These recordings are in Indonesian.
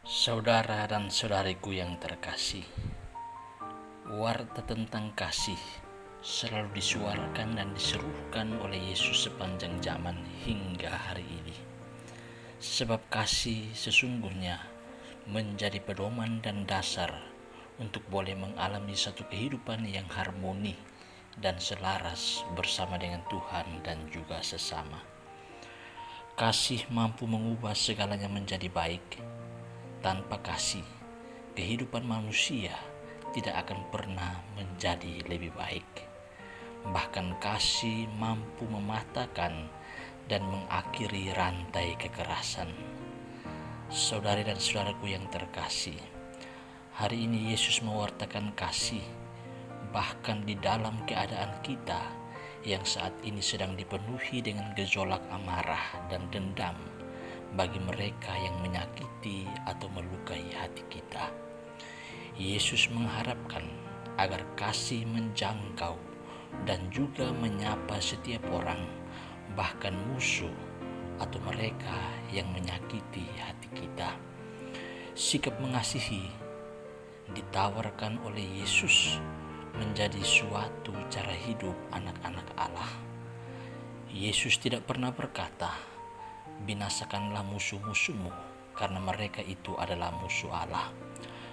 Saudara dan saudariku yang terkasih, warta tentang kasih selalu disuarakan dan diserukan oleh Yesus sepanjang zaman hingga hari ini. Sebab kasih sesungguhnya menjadi pedoman dan dasar untuk boleh mengalami satu kehidupan yang harmoni dan selaras bersama dengan Tuhan dan juga sesama. Kasih mampu mengubah segalanya menjadi baik. Tanpa kasih, kehidupan manusia tidak akan pernah menjadi lebih baik. Bahkan kasih mampu mematahkan dan mengakhiri rantai kekerasan. Saudari dan saudaraku yang terkasih, hari ini Yesus mewartakan kasih bahkan di dalam keadaan kita yang saat ini sedang dipenuhi dengan gejolak amarah dan dendam bagi mereka yang menyakiti atau melukai hati kita. Yesus mengharapkan agar kasih menjangkau dan juga menyapa setiap orang, bahkan musuh atau mereka yang menyakiti hati kita. Sikap mengasihi ditawarkan oleh Yesus menjadi suatu cara hidup anak-anak Allah. Yesus tidak pernah berkata, "Binasakanlah musuh-musuhmu," karena mereka itu adalah musuh Allah.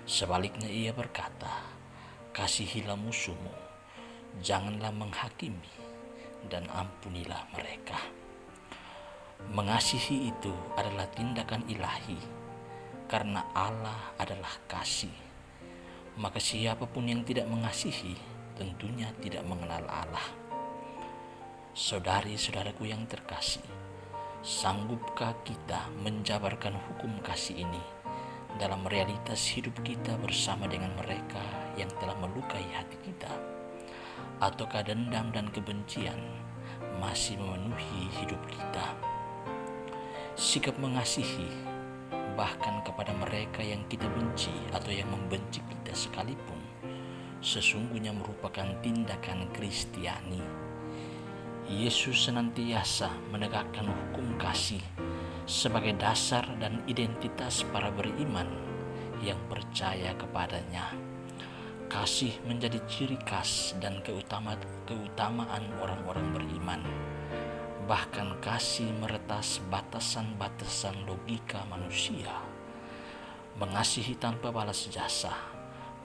Sebaliknya ia berkata, "Kasihilah musuhmu, janganlah menghakimi, dan ampunilah mereka." Mengasihi itu adalah tindakan ilahi, karena Allah adalah kasih. Maka siapapun yang tidak mengasihi tentunya tidak mengenal Allah. Saudari-saudaraku yang terkasih, sanggupkah kita menjabarkan hukum kasih ini dalam realitas hidup kita bersama dengan mereka yang telah melukai hati kita? Ataukah dendam dan kebencian masih memenuhi hidup kita? Sikap mengasihi bahkan kepada mereka yang kita benci atau yang membenci kita sekalipun sesungguhnya merupakan tindakan Kristiani. Yesus senantiasa menegakkan hukum kasih sebagai dasar dan identitas para beriman yang percaya kepadanya. Kasih menjadi ciri khas dan keutamaan orang-orang beriman. Bahkan kasih meretas batasan-batasan logika manusia. Mengasihi tanpa balas jasa,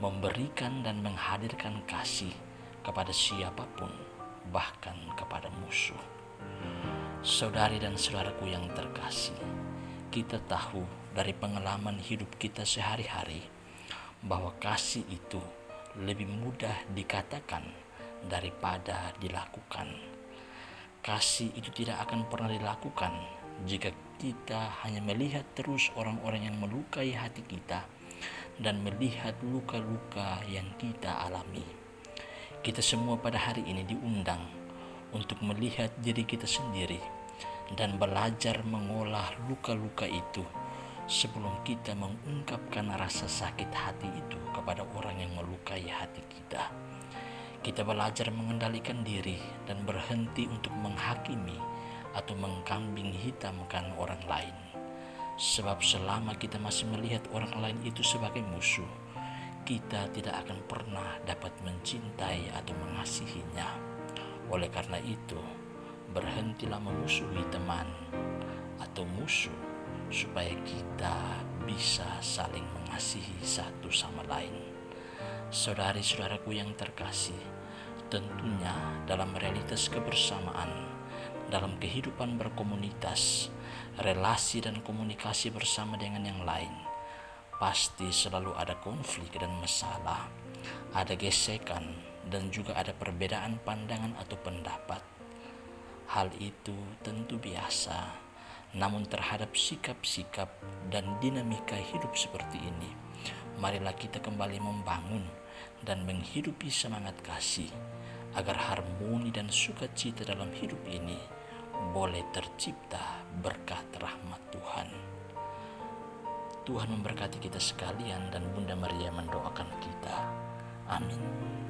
memberikan dan menghadirkan kasih kepada siapapun, bahkan kepada musuh. Saudari dan saudaraku yang terkasih, kita tahu dari pengalaman hidup kita sehari-hari bahwa kasih itu lebih mudah dikatakan daripada dilakukan. Kasih itu tidak akan pernah dilakukan jika kita hanya melihat terus orang-orang yang melukai hati kita dan melihat luka-luka yang kita alami. Kita semua pada hari ini diundang untuk melihat diri kita sendiri dan belajar mengolah luka-luka itu sebelum kita mengungkapkan rasa sakit hati itu kepada orang yang melukai hati kita. Kita belajar mengendalikan diri dan berhenti untuk menghakimi atau mengkambing hitamkan orang lain. Sebab selama kita masih melihat orang lain itu sebagai musuh, kita tidak akan pernah dapat mencintai atau mengasihinya. Oleh karena itu, berhentilah memusuhi teman atau musuh supaya kita bisa saling mengasihi satu sama lain. Saudari-saudaraku yang terkasih, tentunya dalam realitas kebersamaan, dalam kehidupan berkomunitas, relasi dan komunikasi bersama dengan yang lain, pasti selalu ada konflik dan masalah, ada gesekan dan juga ada perbedaan pandangan atau pendapat. Hal itu tentu biasa, namun terhadap sikap-sikap dan dinamika hidup seperti ini, marilah kita kembali membangun dan menghidupi semangat kasih agar harmoni dan sukacita dalam hidup ini boleh tercipta berkat rahmat Tuhan. Tuhan memberkati kita sekalian dan Bunda Maria mendoakan kita. Amin.